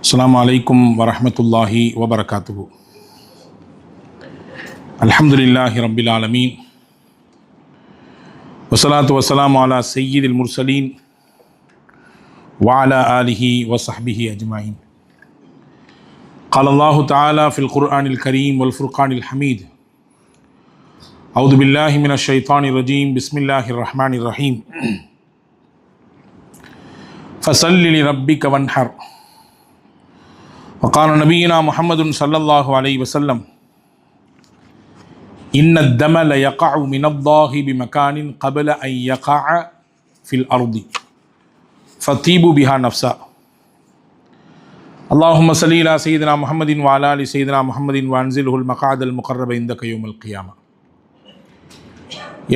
அஸ்ஸலாமு அலைக்கும் வரஹ்மத்துல்லாஹி வபரகாத்துஹு. அல்ஹம்துலில்லாஹி ரப்பில் ஆலமீன் வஸ்ஸலாத்து வஸ்ஸலாமு அலா சய்யிதில் முர்சலீன் வஅலா ஆலிஹி வஸஹ்பிஹி அஜ்மஈன். क़ாலல்லாஹு தஆலா ஃபில் குர்ஆனில் கரீம் வல் ஃபுர்கானில் ஹமீத். அஊது பில்லாஹி மினஷ் ஷைத்தானிர் ரஜீம். பிஸ்மில்லாஹிர் ரஹ்மானிர் ரஹீம். ஃபஸல்லி லிரப்பிக வன்ஹர். وقال نبينا محمد صلى الله عليه وسلم إن الدم ليقع من الله بمكان قبل أن يقع في الأرض فطيبوا بها نفسا. اللهم صل على سيدنا محمد وعلى آل سيدنا محمد وأنزله المقعد المقرب عندك يوم القيامة.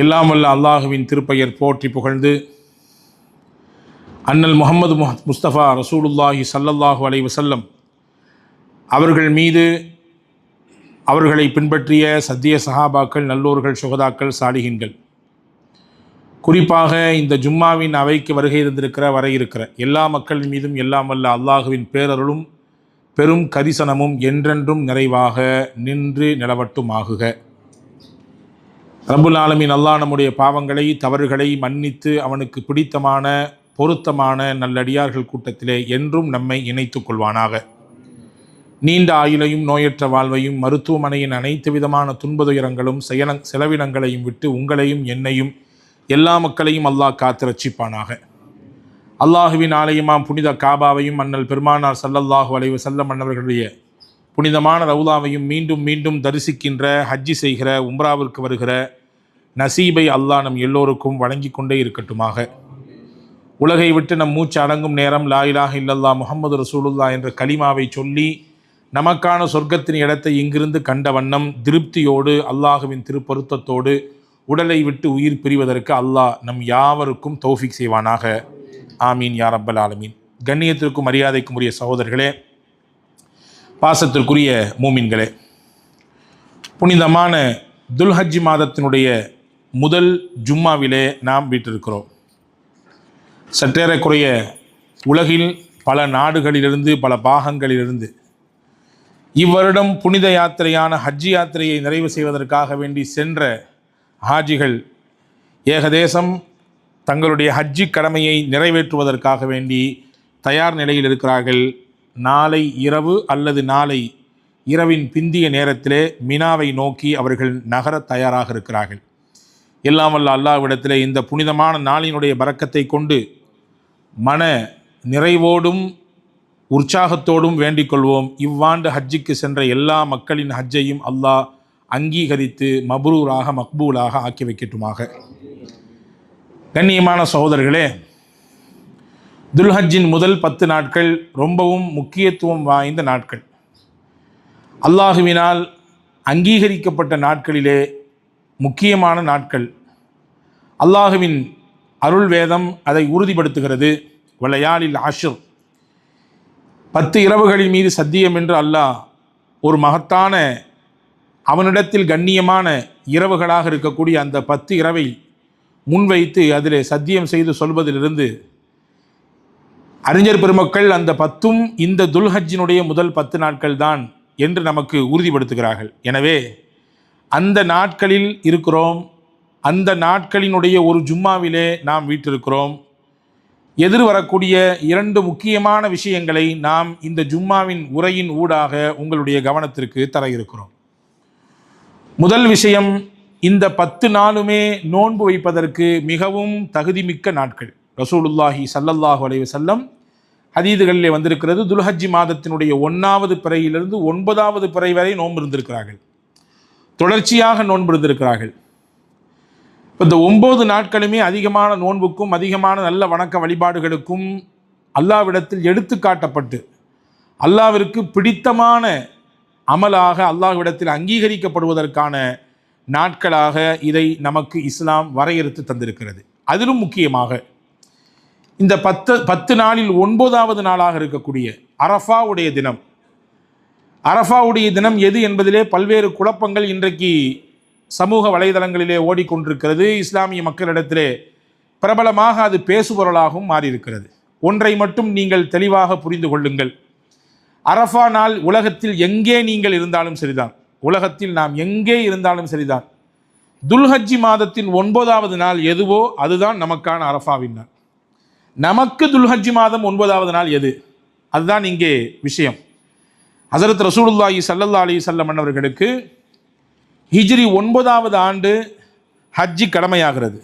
எல்லாம் வல்ல அல்லாஹுவின் திருப்பெயர் போற்றி புகழ்ந்து அன்னல் முஹம்மது முஸ்தபா ரசூலுல்லாஹி ஸல்லல்லாஹு அலைஹி வஸல்லம் அவர்கள் மீது, அவர்களை பின்பற்றிய சத்திய சஹாபாக்கள், நல்லோர்கள், சுகதாக்கள், சாலிஹீன்கள், குறிப்பாக இந்த ஜும்மாவின் அவைக்கு வருகை இருந்திருக்கிற வர இருக்கிற எல்லா மக்களின் மீதும் எல்லாம் வல்ல அல்லாஹுவின் பேரருளும் பெரும் கரிசனமும் என்றென்றும் நிறைவாக நின்று நிலவட்டுமாகுக. ரப்புல் ஆலமீன் அல்லாஹ் நம்முடைய பாவங்களை, தவறுகளை மன்னித்து அவனுக்கு பிடித்தமான பொருத்தமான நல்லடியார்கள் கூட்டத்திலே என்றும் நம்மை இணைத்துக் கொள்வானாக. நீண்ட ஆயுளையும் நோயற்ற வாழ்வையும் மருத்துவமனையின் அனைத்து விதமான துன்பதுயரங்களும் செலவினங்களையும் விட்டு உங்களையும் என்னையும் எல்லா மக்களையும் அல்லாஹ் காத்து ரட்சிப்பானாக. அல்லாஹுவின் ஆலயமாம் புனித காபாவையும் அண்ணல் பெருமானார் ஸல்லல்லாஹு அலைஹி வஸல்லம் அன்னவர்களுடைய புனிதமான ரவுதாவையும் மீண்டும் மீண்டும் தரிசிக்கின்ற, ஹஜ்ஜி செய்கிற, உம்ராவிற்கு வருகிற நசீபை அல்லாஹ் நம் எல்லோருக்கும் வழங்கி கொண்டே இருக்கட்டுமாக. உலகை விட்டு நம் மூச்சு அடங்கும் நேரம் லா இலாஹ இல்லல்லாஹ் முஹம்மது ரசூலுல்லாஹ் என்ற கலிமாவை சொல்லி நமக்கான சொர்க்கத்தின் இடத்தை இங்கிருந்து கண்ட வண்ணம் திருப்தியோடு அல்லாஹுவின் திருப்பொருத்தத்தோடு உடலை விட்டு உயிர் பிரிவதற்கு அல்லாஹ் நம் யாவருக்கும் தௌஃபீக் செய்வானாக. ஆமீன் யா ரப்பல் ஆலமீன். கண்ணியத்திற்கும் மரியாதைக்கும் உரிய சகோதரர்களே, பாசத்திற்குரிய மூமின்களே, புனிதமான துல்ஹஜ் மாதத்தினுடைய முதல் ஜும்மாவிலே நாம் வீற்றிருக்கிறோம். சற்றேறக்குறைய உலகில் பல நாடுகளிலிருந்து, பல பாகங்களிலிருந்து இவ்வருடம் புனித யாத்திரையான ஹஜ் யாத்திரையை நிறைவு செய்வதற்காக வேண்டி சென்ற ஹாஜிகள் ஏகதேசம் தங்களுடைய ஹஜ்ஜி கடமையை நிறைவேற்றுவதற்காக வேண்டி தயார் நிலையில் இருக்கிறார்கள். நாளை இரவு அல்லது நாளை இரவின் பிந்திய நேரத்திலே மினாவை நோக்கி அவர்கள் நகர தயாராக இருக்கிறார்கள். எல்லாம் வல்ல அல்லாஹ்விடத்திலே இந்த புனிதமான நாளினுடைய பரக்கத்தை கொண்டு மன நிறைவோடும் உற்சாகத்தோடும் வேண்டிக் கொள்வோம். இவ்வாண்டு ஹஜ்ஜிக்கு சென்ற எல்லா மக்களின் ஹஜ்ஜையும் அல்லாஹ் அங்கீகரித்து மப்ரூராக, மக்பூலாக ஆக்கி வைக்கட்டுமாக. கண்ணியமான சகோதரர்களே, துல்ஹஜ்ஜின் முதல் 10 நாட்கள் ரொம்பவும் முக்கியத்துவம் வாய்ந்த நாட்கள். அல்லாஹுவினால் அங்கீகரிக்கப்பட்ட நாட்களிலே முக்கியமான நாட்கள். அல்லாஹுவின் அருள் வேதம் அதை உறுதிப்படுத்துகிறது. வலையாலில் ஆஷிர், 10 இரவுகளின் மீது சத்தியம் என்று அல்லாஹ் ஒரு மகத்தான, அவனிடத்தில் கண்ணியமான இரவுகளாக இருக்கக்கூடிய அந்த 10 இரவை முன்வைத்து அதிலே சத்தியம் செய்து சொல்வதிலிருந்து அறிஞர் பெருமக்கள் அந்த 10ம் இந்த துல்ஹஜ்ஜினுடைய முதல் 10 நாட்கள் தான் என்று நமக்கு உறுதிப்படுத்துகிறார்கள். எனவே அந்த நாட்களில் இருக்கிறோம். அந்த நாட்களினுடைய ஒரு ஜும்மாவிலே நாம் வீற்றிருக்கிறோம். எதிர்வரக்கூடிய 2 முக்கியமான விஷயங்களை நாம் இந்த ஜும்மாவின் உரையின் ஊடாக உங்களுடைய கவனத்திற்கு தர இருக்கிறோம். முதல் விஷயம், இந்த 10 நாளுமே நோன்பு வைப்பதற்கு மிகவும் தகுதிமிக்க நாட்கள். ரசூலுல்லாஹி ஸல்லல்லாஹு அலைஹி வஸல்லம் ஹதீதுகளிலே வந்திருக்கிறது, துல்ஹஜ் மாதத்தினுடைய 1வது பிறையிலிருந்து 9வது பிறை வரை நோன்பு இருந்திருக்கிறார்கள். தொடர்ச்சியாக நோன்பு இருந்திருக்கிறார்கள். இப்போ இந்த 9 நாட்களுமே அதிகமான நோன்புக்கும் அதிகமான நல்ல வணக்க வழிபாடுகளுக்கும் அல்லாஹ்விடத்தில் எடுத்து காட்டப்பட்டு அல்லாஹ்விற்கு பிடித்தமான அமலாக அல்லாஹ்விடத்தில் அங்கீகரிக்கப்படுவதற்கான நாட்களாக இதை நமக்கு இஸ்லாம் வரையறுத்து தந்திருக்கிறது. அதிலும் முக்கியமாக இந்த 10 நாளில் 9வது நாளாக இருக்கக்கூடிய அரஃபாவுடைய தினம். அரஃபாவுடைய தினம் எது என்பதிலே பல்வேறு குழப்பங்கள் இன்றைக்கு சமூக வலைதளங்களிலே ஓடிக்கொண்டிருக்கிறது. இஸ்லாமிய மக்களிடத்திலே பிரபலமாக அது பேசுபொருளாகவும் மாறியிருக்கிறது. ஒன்றை மட்டும் நீங்கள் தெளிவாக புரிந்து கொள்ளுங்கள். அரஃபா நாள் உலகத்தில் எங்கே நீங்கள் இருந்தாலும் சரிதான், உலகத்தில் நாம் எங்கே இருந்தாலும் சரிதான், துல்ஹஜ்ஜி மாதத்தின் 9வது நாள் எதுவோ அதுதான் நமக்கான அரஃபாவின் நாள். நமக்கு துல்ஹஜ்ஜி மாதம் 9வது நாள் எது, அதுதான் இங்கே விஷயம். ஹஸரத் ரசூலுல்லாஹி ஸல்லல்லாஹு அலைஹி வஸல்லம் அவர்களுக்கு ஹிஜ்ரி 9வது ஆண்டு ஹஜ்ஜி கடமையாகிறது.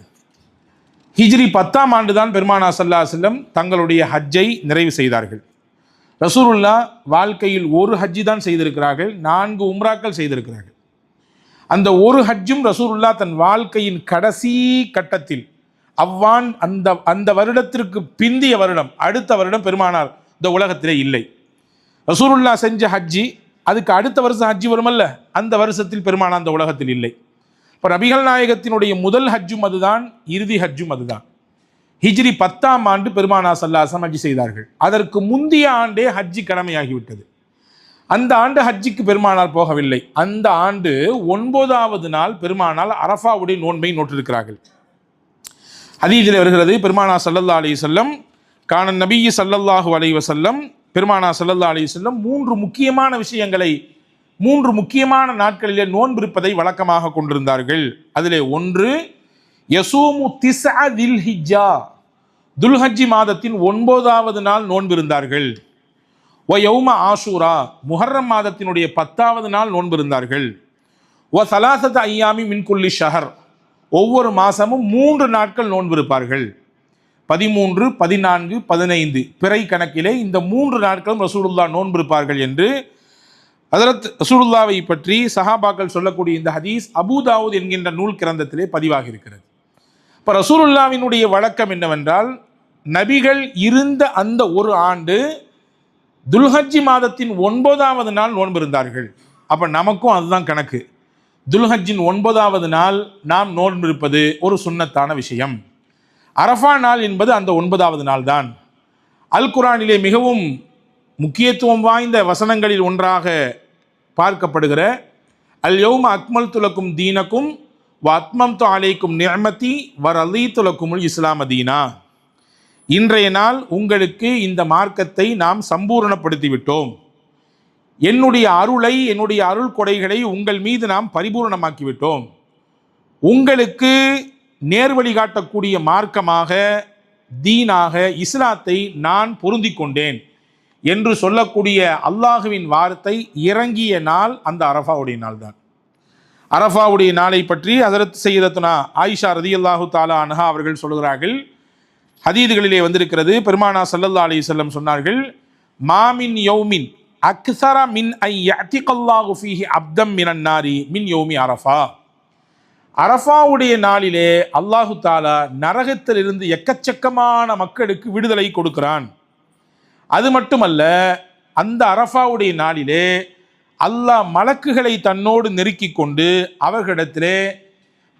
ஹிஜ்ரி 10ஆம் ஆண்டு தான் பெருமானார் ஸல்லல்லாஹு அலைஹி வஸல்லம் தங்களுடைய ஹஜ்ஜை நிறைவு செய்தார்கள். ரசூலுல்லாஹ் வாழ்க்கையில் ஒரு ஹஜ்ஜி தான் செய்திருக்கிறார்கள், 4 உம்ராக்கள் செய்திருக்கிறார்கள். அந்த ஒரு ஹஜ்ஜும் ரசூலுல்லாஹ் தன் வாழ்க்கையின் கடைசி கட்டத்தில் அந்த வருடத்திற்கு பிந்திய வருடம், அடுத்த வருடம் பெருமானார் இந்த உலகத்திலே இல்லை. ரசூலுல்லாஹ் செஞ்ச ஹஜ்ஜி அதுக்கு அடுத்த வருஷம் ஹஜ்ஜி வருமல்ல, அந்த வருஷத்தில் பெருமானார் அந்த உலகத்தில் இல்லை. இப்போ நபிகள் நாயகத்தினுடைய முதல் ஹஜ்ஜும் அதுதான், இறுதி ஹஜ்ஜும் அதுதான். ஹிஜ்ரி 10ஆம் ஆண்டு பெருமானார் ஸல்லல்லாஹு அலைஹி வஸல்லம் ஹஜ்ஜி செய்தார்கள். அதற்கு முந்தைய ஆண்டே ஹஜ்ஜி கடமையாகிவிட்டது. அந்த ஆண்டு ஹஜ்ஜிக்கு பெருமானார் போகவில்லை. அந்த ஆண்டு 9வது நாள் பெருமானார் அரஃபாவுடைய நோன்பை நோற்றிருக்கிறார்கள். ஹதீஸில் வருகிறது, பெருமானார் ஸல்லல்லாஹு அலைஹி வஸல்லம் கான நபி ஸல்லல்லாஹு அலைஹி வஸல்லம், பெருமானார் ஸல்லல்லாஹு அலைஹி வஸல்லம் 3 முக்கியமான விஷயங்களை 3 முக்கியமான நாட்களிலே நோன்பிருப்பதை வழக்கமாக கொண்டிருந்தார்கள். அதிலே ஒன்று யசூமு திஸ்அ தில்ஹிஜ்ஜா, துல்ஹஜ்ஜி மாதத்தின் 9வது நாள் நோன்பிருந்தார்கள். வ யௌம ஆஷூரா, முஹர்ரம் மாதத்தினுடைய 10வது நாள் நோன்பிருந்தார்கள். வ ஸலாஸத ஐயாமி மின் குல்லி ஷஹர், ஒவ்வொரு மாதமும் 3 நாட்கள் நோன்பிருப்பார்கள். 13, 14, 15 பிறை கணக்கிலே இந்த 3 நாட்களும் ரசூலுல்லாஹ் நோன்பிருப்பார்கள் என்று ஹஸரத் ரசூலுல்லாஹ்வை பற்றி சஹாபாக்கள் சொல்லக்கூடிய இந்த ஹதீஸ் அபூ தாவூத் என்கின்ற நூல் கிரந்தத்திலே பதிவாகி இருக்கிறது. இப்போ ரசூலுல்லாஹ்வினுடைய வழக்கம் என்னவென்றால், நபிகள் இருந்த அந்த ஒரு ஆண்டு துல்ஹஜ்ஜி மாதத்தின் 9வது நாள் நோன்பிருந்தார்கள். அப்போ நமக்கும் அதுதான் கணக்கு. துல்ஹஜ்ஜின் 9வது நாள் நாம் நோன்பிருப்பது ஒரு சுன்னத்தான விஷயம். அரஃபா நாள் என்பது அந்த 9வது நாள் தான். அல் குர்ஆனிலே மிகவும் முக்கியத்துவம் வாய்ந்த வசனங்களில் ஒன்றாக பார்க்கப்படுகிற அல் யௌம அக்மல்து லக்கும் தீனக்கும் வ அத்மம்து அலைக்கும் நிஅமதி வ ரலீது லக்குமுல் இஸ்லாம தீனா, இன்றைய நாள் உங்களுக்கு இந்த மார்க்கத்தை நாம் சம்பூரணப்படுத்திவிட்டோம், என்னுடைய அருளை, என்னுடைய அருள் கொடைகளை உங்கள் மீது நாம் பரிபூர்ணமாக்கிவிட்டோம், உங்களுக்கு நேர்வழி காட்டக்கூடிய மார்க்கமாக, தீனாக இஸ்லாத்தை நான் பொருந்தி கொண்டேன் என்று சொல்லக்கூடிய அல்லாஹுவின் வார்த்தை இறங்கிய நாள் அந்த அரஃபாவுடைய நாள் தான். அரஃபாவுடைய நாளை பற்றி ஹஸரத் சய்யிதத்துனா ஆயிஷா ரலியல்லாஹு தஆலா அன்ஹா அவர்கள் சொல்கிறார்கள், ஹதீதுகளிலே வந்திருக்கிறது, பெருமானார் ஸல்லல்லாஹு அலைஹி வஸல்லம் சொன்னார்கள், மாமின் யௌமின் அக்ஸர மின் ஐ யஅதிகல்லாஹு ஃபீஹி அப்தம் மினன் நாரி மின் யௌமி அரஃபா, அரஃபாவுடைய நாளிலே அல்லாஹு தாலா நரகத்திலிருந்து எக்கச்சக்கமான மக்களுக்கு விடுதலை கொடுக்கிறான். அது மட்டுமல்ல, அந்த அரஃபாவுடைய நாளிலே அல்லாஹ் மலக்குகளை தன்னோடு நெருக்கி கொண்டு அவர்களிடத்திலே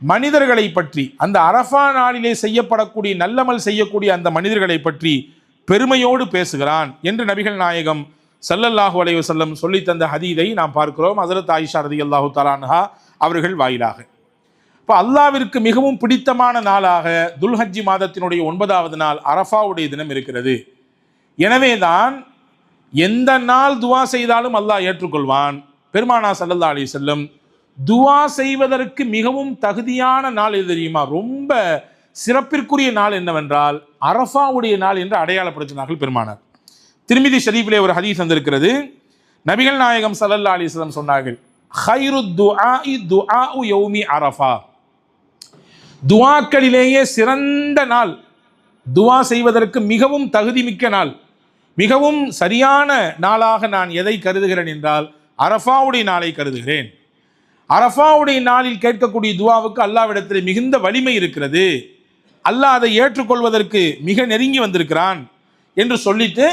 மனிதர்களை பற்றி, அந்த அரஃபா நாளிலே செய்யப்படக்கூடிய நல்லமல் செய்யக்கூடிய அந்த மனிதர்களை பற்றி பெருமையோடு பேசுகிறான் என்று நபிகள் நாயகம் ஸல்லல்லாஹு அலைஹி வஸல்லம் சொல்லி தந்த ஹதீதை நாம் பார்க்கிறோம் ஹஸரத் ஆயிஷா ரலியல்லாஹு தஆலா அன்ஹா அவர்கள் வாயிலாக. இப்போ அல்லாவிற்கு மிகவும் பிடித்தமான நாளாக துல்ஹஜ்ஜி மாதத்தினுடைய 9வது நாள் அரஃபாவுடைய தினம் இருக்கிறது. எனவே தான் எந்த நாள் துவா செய்தாலும் அல்லாஹ் ஏற்றுக்கொள்வான். பெருமானார் ஸல்லல்லாஹு அலைஹி வஸல்லம் துவா செய்வதற்கு மிகவும் தகுதியான நாள் எது தெரியுமா? ரொம்ப சிறப்பிற்குரிய நாள் என்னவென்றால் அரஃபாவுடைய நாள் என்று அடையாளப்படுத்தினார்கள் பெருமானார். திர்மிதி ஷரீஃபிலே ஒரு ஹதீஸ் வந்திருக்கிறது, நபிகள் நாயகம் ஸல்லல்லாஹு அலைஹி வஸல்லம் சொன்னார்கள், ஹைரு துஆஇ துஆஉ யௌமி அரஃபா, துஆக்களிலேயே சிறந்த நாள், துஆ செய்வதற்கு மிகவும் தகுதிமிக்க நாள், மிகவும் சரியான நாளாக நான் எதை கருதுகிறேன் என்றால் அரஃபாவுடைய நாளை கருதுகிறேன். அரஃபாவுடைய நாளில் கேட்கக்கூடிய துஆவுக்கு அல்லாஹ்விடத்தில் மிகுந்த வலிமை இருக்கிறது, அல்லாஹ் அதை ஏற்றுக்கொள்வதற்கு மிக நெருங்கி வந்திருக்கிறான் என்று சொல்லிட்டு,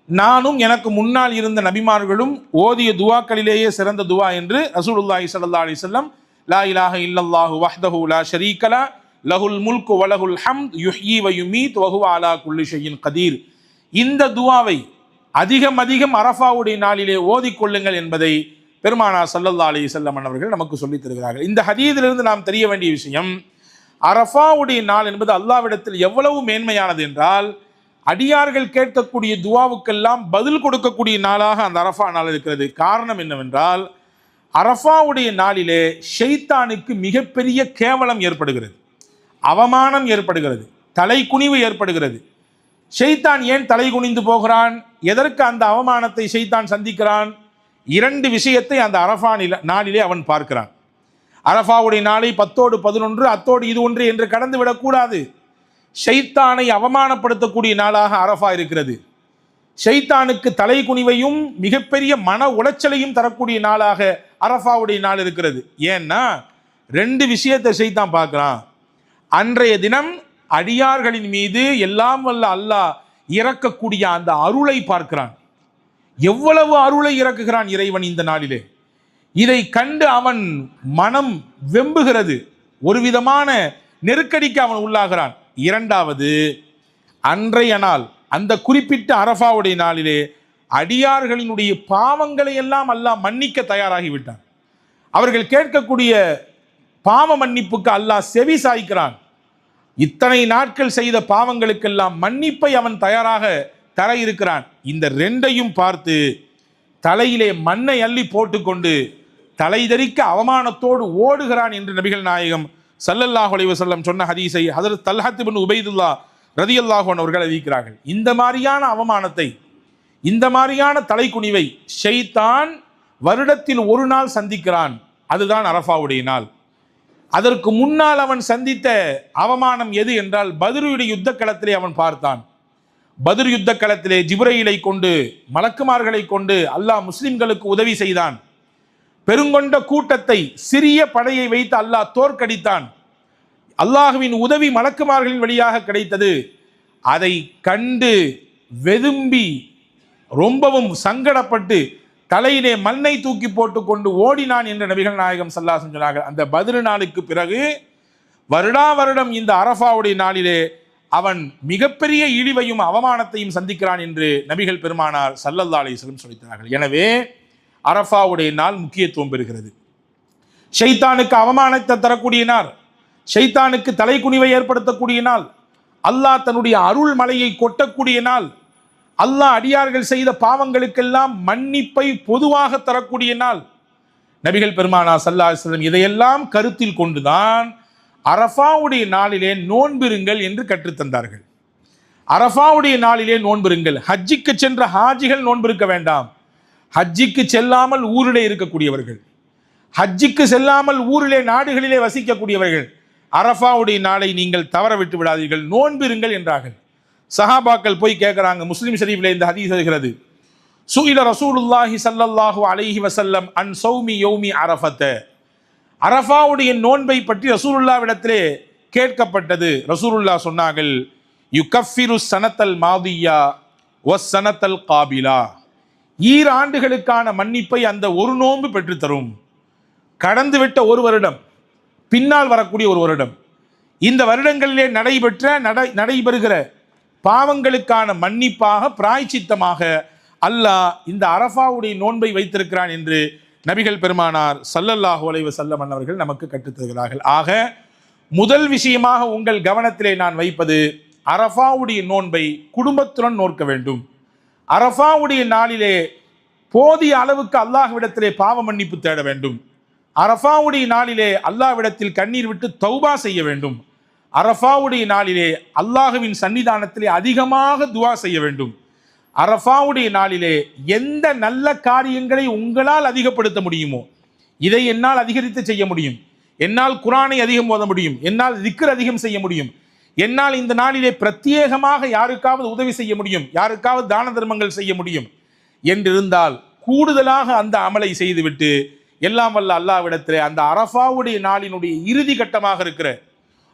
நானும் எனக்கு முன்னால் இருந்த நபிமார்களும் ஓதிய துஆக்களிலேயே சிறந்த துஆ என்று ரசூலுல்லாஹி ஸல்லல்லாஹு அலைஹி வஸல்லம் லா இலாஹ இல்லல்லாஹு வஹ்தஹு லா ஷரீக லஹு லஹுல் முல்கு வ லஹுல் ஹம்த் யுஹ்யி வ யுமீத் வ ஹுவ அலா குல்லி ஷைஇன் கதீர், இந்த துஆவை அதிகம் அதிகம் அரஃபாவுடைய நாளிலே ஓதிக்கொள்ளுங்கள் என்பதை பெருமானார் ஸல்லல்லாஹு அலைஹி வஸல்லம் அவர்கள் நமக்கு சொல்லித் தருகிறார்கள். இந்த ஹதீஸிலிருந்து நாம் தெரிய வேண்டிய விஷயம், அரஃபாவுடைய நாள் என்பது அல்லாஹ்விடத்தில் எவ்வளவு மேன்மையானது என்றால், அடியார்கள் கேட்கக்கூடிய துவாவுக்கெல்லாம் பதில் கொடுக்கக்கூடிய நாளாக அந்த அரஃபா நாள் இருக்கிறது. காரணம் என்னவென்றால், அரஃபாவுடைய நாளிலே ஷைத்தானுக்கு மிகப்பெரிய கேவலம் ஏற்படுகிறது, அவமானம் ஏற்படுகிறது, தலைக்குனிவு ஏற்படுகிறது. ஷைத்தான் ஏன் தலை குனிந்து போகிறான்? எதற்கு அந்த அவமானத்தை ஷைத்தான் சந்திக்கிறான்? 2 விஷயத்தை அந்த அரஃபா நாளிலே அவன் பார்க்கிறான். அரஃபாவுடைய நாளை 10ஓடு 11 அத்தோடு இது ஒன்று என்று கடந்து விடக்கூடாது. ஷைத்தானை அவமானப்படுத்தக்கூடிய நாளாக அரஃபா இருக்கிறது. ஷைத்தானுக்கு தலை குனிவையும் மிகப்பெரிய மன உளைச்சலையும் தரக்கூடிய நாளாக அரஃபாவுடைய நாள் இருக்கிறது. ஏன்னா 2 விஷயத்தை ஷைத்தான் பார்க்கிறான். அன்றைய தினம் அடியார்களின் மீது எல்லாம் வல்ல அல்லாஹ் இறக்கக்கூடிய அந்த அருளை பார்க்கிறான். எவ்வளவு அருளை இறக்குகிறான் இறைவன் இந்த நாளிலே. இதை கண்டு அவன் மனம் வெம்புகிறது, ஒரு விதமான நெருக்கடிக்கு அவன் உள்ளாகிறான். 2வது, அன்றைய நாள் அந்த குறிப்பிட்ட அரஃபாவுடைய நாளிலே அடியார்களினுடைய பாவங்களை எல்லாம் அல்லாஹ் மன்னிக்க தயாராகிவிட்டான். அவர்கள் கேட்கக்கூடிய பாவ மன்னிப்புக்கு அல்லாஹ் செவி சாய்க்கிறான். இத்தனை நாட்கள் செய்த பாவங்களுக்கெல்லாம் மன்னிப்பை அவன் தயாராக தர இருக்கிறான். இந்த 2ஐயும் பார்த்து தலையிலே மண்ணை அள்ளி போட்டுக்கொண்டு தலைதறிக்க அவமானத்தோடு ஓடுகிறான் என்று நபிகள் நாயகம் ஸல்லல்லாஹு அலைஹி வஸல்லம் சொன்ன ஹதீஸை ஹஜ்ரத் தல்ஹத் இப்னு உபைதுல்லாஹ் ரலியல்லாஹு அன்ஹு அவர்கள் அறிவிக்கிறார்கள். இந்த மாதிரியான அவமானத்தை, இந்த மாதிரியான தலைக்குனிவை ஷைத்தான் வருடத்தில் ஒரு நாள் சந்திக்கிறான். அதுதான் அரஃபாவுடைய நாள். அதற்கு முன்னால் அவன் சந்தித்த அவமானம் எது என்றால், பத்ருடைய யுத்த களத்திலே அவன் பார்த்தான். பத்ர் யுத்த களத்திலே ஜிப்ரீலை கொண்டு, மலக்குமார்களை கொண்டு அல்லாஹ் முஸ்லிம்களுக்கு உதவி செய்தான். பெருங்கொண்ட கூட்டத்தை, சிறிய படையை வைத்து அல்லாஹ் தோற்கடித்தான். அல்லாஹுவின் உதவி மலக்குமார்களின் வழியாக கிடைத்தது. அதை கண்டு வெதும்பி ரொம்பவும் சங்கடப்பட்டு தலையிலே மண்ணை தூக்கி போட்டுக்கொண்டு ஓடினான் என்று நபிகள் நாயகம் ஸல்லல்லாஹு அலைஹி வஸல்லம் சொன்னார்கள். அந்த பத்ர் நாளுக்கு பிறகு வருடா வருடம் இந்த அரஃபாவுடைய நாளிலே அவன் மிகப்பெரிய இழிவையும் அவமானத்தையும் சந்திக்கிறான் என்று நபிகள் பெருமானார் ஸல்லல்லாஹு அலைஹி வஸல்லம் சொல்லித்தார்கள். எனவே அரஃபாவுடைய நாள் முக்கியத்துவம் பெறுகிறது. ஷைத்தானுக்கு அவமானத்தை தரக்கூடிய நாள், ஷைத்தானுக்கு தலைக்குனிவை ஏற்படுத்தக்கூடிய நாள், அல்லாஹ் தன்னுடைய அருள் மலையை கொட்டக்கூடிய நாள், அல்லாஹ் அடியார்கள் செய்த பாவங்களுக்கெல்லாம் மன்னிப்பை பொதுவாக தரக்கூடிய நாள். நபிகள் பெருமானார் ஸல்லல்லாஹு அலைஹி வஸல்லம் இதையெல்லாம் கருத்தில் கொண்டுதான் அரஃபாவுடைய நாளிலே நோன்பிருங்கள் என்று கற்றுத்தந்தார்கள். அரஃபாவுடைய நாளிலே நோன்பிருங்கள். ஹஜ்ஜிக்கு சென்ற ஹாஜிகள் நோன்பிருக்க வேண்டாம். ஹஜ்ஜிக்கு செல்லாமல் ஊரிலே இருக்கக்கூடியவர்கள், ஹஜ்ஜிக்கு செல்லாமல் ஊரிலே நாடுகளிலே வசிக்கக்கூடியவர்கள் அரஃபாவுடைய நாளை நீங்கள் தவற விட்டு விடாதீர்கள், நோன்பிருங்கள் என்றார்கள். சஹாபாக்கள் போய் கேட்குறாங்க. முஸ்லிம் ஷரீஃபில் இந்த ஹதீஸ் வருகிறது. சுஇல ரசூலுல்லாஹி ஸல்லல்லாஹு அலைஹி வஸல்லம் அன் ஸௌமி யௌமி அரஃபத. அரஃபாவுடைய நோன்பை பற்றி ரசூலுல்லாஹ்விடத்திலே கேட்கப்பட்டது. ரசூலுல்லாஹ் சொன்னார்கள், யுகஃபிரு சனத்தல் மாதியா வஸ் சனத்தல் காபிலா. ஈராண்டுகளுக்கான மன்னிப்பை அந்த ஒரு நோன்பு பெற்றுத்தரும். கடந்துவிட்ட ஒரு வருடம், பின்னால் வரக்கூடிய ஒரு வருடம், இந்த வருடங்களிலே நடைபெறுகிற பாவங்களுக்கான மன்னிப்பாக, பிராய்ச்சித்தமாக அல்லாஹ் இந்த அரஃபாவுடைய நோன்பை வைத்திருக்கிறான் என்று நபிகள் பெருமானார் ஸல்லல்லாஹு அலைஹி வஸல்லம் அவர்கள் நமக்கு கற்றுத்தருகிறார்கள். ஆக முதல் விஷயமாக உங்கள் கவனத்திலே நான் வைப்பது, அரஃபாவுடைய நோன்பை குடும்பத்துடன் நோக்க வேண்டும். அரஃபாவுடைய நாளிலே போதிய அளவுக்கு அல்லாஹ்விடத்திலே பாவ மன்னிப்பு தேட வேண்டும். அரஃபாவுடைய நாளிலே அல்லாஹ்விடத்தில் கண்ணீர் விட்டு தௌபா செய்ய வேண்டும். அரஃபாவுடைய நாளிலே அல்லாஹுவின் சன்னிதானத்திலே அதிகமாக துவா செய்ய வேண்டும். அரஃபாவுடைய நாளிலே எந்த நல்ல காரியங்களை உங்களால் அதிகப்படுத்த முடியுமோ, இதை என்னால் அதிகரித்து செய்ய முடியும், என்னால் குர்ஆனை அதிகம் ஓத முடியும், என்னால் திக்ர் அதிகம் செய்ய முடியும், என்னால் இந்த நாளிலே பிரத்யேகமாக யாருக்காவது உதவி செய்ய முடியும், யாருக்காவது தான தர்மங்கள் செய்ய முடியும் என்றிருந்தால் கூடுதலாக அந்த அமலை செய்துவிட்டு எல்லாம் வல்ல அல்லாஹ்விடத்திலே அந்த அரஃபாவுடைய நாளினுடைய இறுதி கட்டமாக இருக்கிற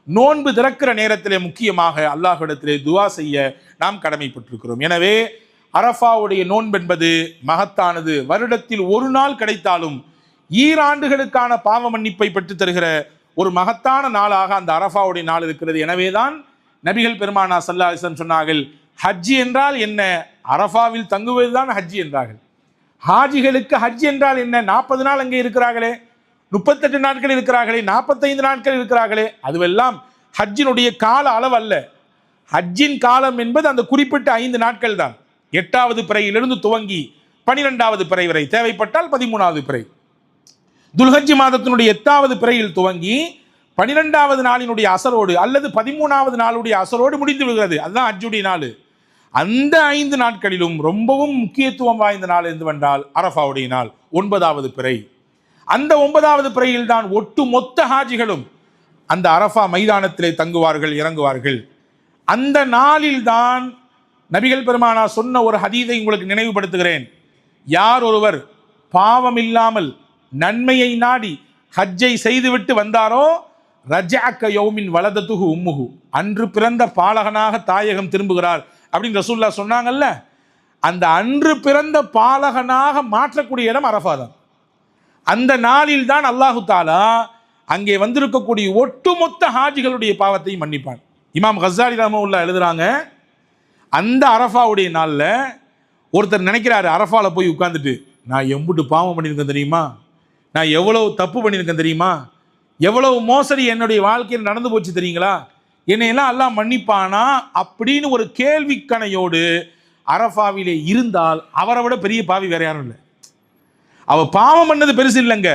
நோன்பு திறக்கிற நேரத்திலே முக்கியமாக அல்லாஹ்விடத்திலே துவா செய்ய நாம் கடமைப்பட்டிருக்கிறோம். எனவே அரஃபாவுடைய நோன்பு என்பது மகத்தானது. வருடத்தில் ஒரு நாள் கிடைத்தாலும் ஈராண்டுகளுக்கான பாவ மன்னிப்பை பெற்றுத் தருகிற ஒரு மகத்தான நாளாக அந்த அரஃபாவுடைய நாள் இருக்கிறது. எனவேதான் நபிகள் பெருமானார் ஸல்லல்லாஹு அலைஹி வஸல்லம் சொன்னார்கள், ஹஜ் என்றால் என்ன? அரஃபாவில் தங்குவதுதான் ஹஜ் என்றார்கள். ஹாஜிகளுக்கு ஹஜ் என்றால் என்ன? 40 நாள் அங்கே இருக்கிறார்களே, 38 நாட்கள் இருக்கிறார்களே, 45 நாட்கள் இருக்கிறார்களே, அதுவெல்லாம் ஹஜ்ஜினுடைய கால அளவு அல்ல. ஹஜ்ஜின் காலம் என்பது அந்த குறிப்பிட்ட 5 நாட்கள் தான். 8வது பிறையிலிருந்து துவங்கி 12வது பிறை வரை, தேவைப்பட்டால் 13வது பிறை. துல்ஹஜ் மாதத்தினுடைய 8வது பிறையில் துவங்கி 12வது நாளினுடைய அசரோடு அல்லது 13வது நாளுடைய அசரோடு முடிந்து விடுகிறது. அதுதான் ஹஜ்ஜுடைய நாள். அந்த 5 நாட்களிலும் ரொம்பவும் முக்கியத்துவம் வாய்ந்த நாள் எதுவென்றால் அரஃபாவுடைய நாள், 9வது பிறை. அந்த 9வது பிறையில் தான் ஒட்டு மொத்த ஹாஜிகளும் அந்த அரஃபா மைதானத்திலே தங்குவார்கள், இறங்குவார்கள். அந்த நாளில் தான் நபிகள் பெருமானா சொன்ன ஒரு ஹதீதை உங்களுக்கு நினைவுபடுத்துகிறேன். யார் ஒருவர் பாவம் இல்லாமல் நன்மையை நாடி ஹஜ்ஜை செய்துவிட்டு வந்தாரோ, ரஜஅக யௌமின் வலதத்துஹு உம்முஹு, அன்று பிறந்த பாலகனாக தாயகம் திரும்புகிறார் அப்படின்னு ரசூலுல்லாஹ் சொன்னாங்கல்ல. அந்த அன்று பிறந்த பாலகனாக மாற்றக்கூடிய இடம் அரஃபா தான். அந்த நாளில் தான் அல்லாஹு தாலா அங்கே வந்திருக்கக்கூடிய ஒட்டுமொத்த ஹாஜிகளுடைய பாவத்தை மன்னிப்பான். இமாம் கஸாலி ரஹ்மத்துல்லாஹி எழுதுறாங்க, அந்த அரஃபாவுடைய நாளில் ஒருத்தர் நினைக்கிறாரு, அரஃபாவில் போய் உட்கார்ந்துட்டு நான் எம்புட்டு பாவம் பண்ணியிருக்கேன் தெரியுமா, நான் எவ்வளவு தப்பு பண்ணியிருக்கேன் தெரியுமா, எவ்வளவு மோசடி என்னுடைய வாழ்க்கையில் நடந்து போச்சு தெரியுங்களா, என்னையெல்லாம் அல்லாஹ் மன்னிப்பானா அப்படின்னு ஒரு கேள்விக்கணையோடு அரஃபாவிலே இருந்தால் அவரை விட பெரிய பாவி வேற யாரும் இல்லை. அவ பாவம் பண்ணது பெருசு இல்லைங்க,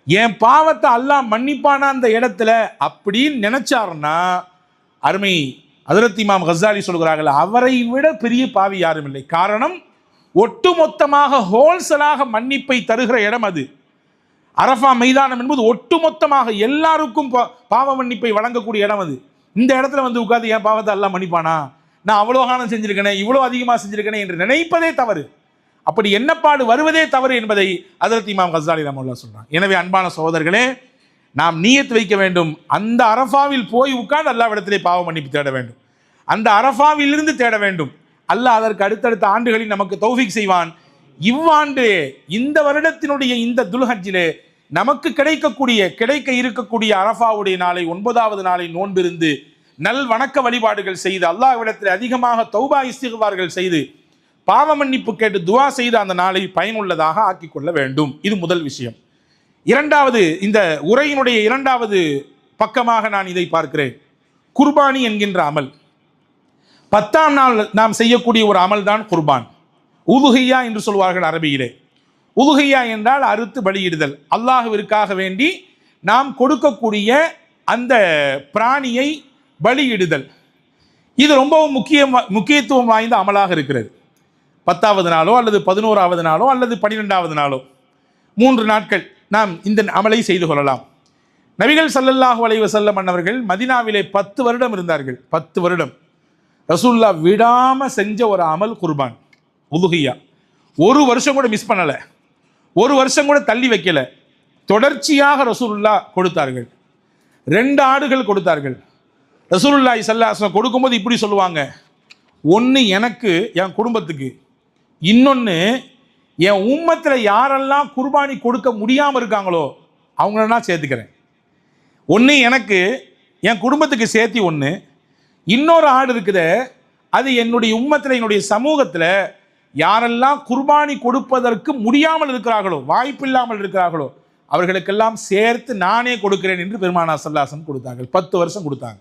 என் பாவத்தை அல்லாஹ் மன்னிப்பானா அந்த இடத்துல அப்படின்னு நினைச்சாருன்னா, அருமை ஹஜ்ரத் இமாம் கஸாலி சொல்கிறார்கள், அவரை விட பெரிய பாவி யாரும் இல்லை. காரணம், ஒட்டுமொத்தமாக ஹோல்சலாக மன்னிப்பை தருகிற இடம் அது. அரஃபா மைதானம் என்பது ஒட்டுமொத்தமாக எல்லாருக்கும் பாவ மன்னிப்பை வழங்கக்கூடிய இடம் அது. இந்த இடத்துல வந்து உட்கார்ந்து என் பாவத்தை அல்லாஹ் மன்னிப்பானா, நான் அவ்வளோ காலம் செஞ்சிருக்கேனே, இவ்வளோ அதிகமாக செஞ்சிருக்கேனே என்று நினைப்பதே தவறு, அப்படி எண்ணப்பாடு வருவதே தவறு என்பதை ஹஜ்ரத் இமாம் கஸாலி ரஹ்மத்துல்லாஹி சொல்றாங்க. எனவே அன்பான சகோதரர்களே, நாம் நியத் வைக்க வேண்டும், அந்த அரஃபாவில் போய் உட்கார்ந்து அல்லாஹ்விடத்திலே பாவ மன்னிப்பு தேட வேண்டும், அந்த அரஃபாவிலிருந்து தேட வேண்டும். அல்லாஹ் அதற்கு அடுத்தடுத்த ஆண்டுகளில் நமக்கு தௌஃபீக் செய்வான். இவ்வாண்டு இந்த வருடத்தினுடைய இந்த துல்ஹஜ்ஜிலே நமக்கு கிடைக்க இருக்கக்கூடிய அரஃபாவுடைய நாளை, 9வது நாளை நோன்பிருந்து நல் வணக்க வழிபாடுகள் செய்து அல்லாஹ்விடத்தில் அதிகமாக தௌபா இஸ்திக்ஃபார்கள் செய்து பாவ மன்னிப்பு கேட்டு துஆ செய்து அந்த நாளை பயனுள்ளதாக ஆக்கிக் கொள்ள வேண்டும். இது முதல் விஷயம். இரண்டாவது, இந்த உரையினுடைய 2வது பக்கமாக நான் இதை பார்க்கிறேன். குர்பானி என்கின்ற அமல், 10ஆம் நாள் நாம் செய்யக்கூடிய ஒரு அமல் தான் குர்பான். உதுஹியா என்று சொல்வார்கள் அரபியிலே. உதுஹியா என்றால் அறுத்து பலியிடுதல், அல்லாஹ்விற்காக வேண்டி நாம் கொடுக்கக்கூடிய அந்த பிராணியை பலியிடுதல். இது ரொம்பவும் முக்கியத்துவம் வாய்ந்த அமலாக இருக்கிறது. 10வது நாளோ அல்லது 11வது நாளோ அல்லது 12வது நாளோ 3 நாட்கள் நாம் இந்த அமலை செய்து கொள்ளலாம். நபிகள் ஸல்லல்லாஹு அலைஹி வஸல்லம் அன்னவர்கள் மதீனாவிலே 10 வருடம் இருந்தார்கள். 10 வருடம் ரசூலுல்லாஹ் விடாம செஞ்ச ஒரு அமல் குர்பான், உதுஹியா. ஒரு வருஷம் கூட மிஸ் பண்ணலை, ஒரு வருஷம் கூட தள்ளி வைக்கல, தொடர்ச்சியாக ரசூலுல்லாஹ் கொடுத்தார்கள். 2 ஆடுகள் கொடுத்தார்கள். ரசூலுல்லாஹி ஸல்லல்லாஹு அலைஹி வஸல்லம் கொடுக்கும்போது இப்படி சொல்லுவாங்க, ஒன்று எனக்கு, என் குடும்பத்துக்கு, இன்னொன்று என் உம்மத்தில் யாரெல்லாம் குர்பானி கொடுக்க முடியாமல் இருக்காங்களோ அவங்களெல்லாம் சேர்த்துக்கிறேன். ஒன்று எனக்கு, என் குடும்பத்துக்கு சேர்த்தி ஒன்று, இன்னொரு ஆடு இருக்குது, அது என்னுடைய உம்மத்தில், என்னுடைய சமூகத்தில் யாரெல்லாம் குர்பானி கொடுப்பதற்கு முடியாமல் இருக்கிறார்களோ, வாய்ப்பில்லாமல் இருக்கிறார்களோ அவர்களுக்கெல்லாம் சேர்த்து நானே கொடுக்கிறேன் என்று பெருமானார் ஸல்லல்லாஹு அலைஹி வஸல்லம் கொடுத்தார்கள். 10 வருஷம் கொடுத்தாங்க.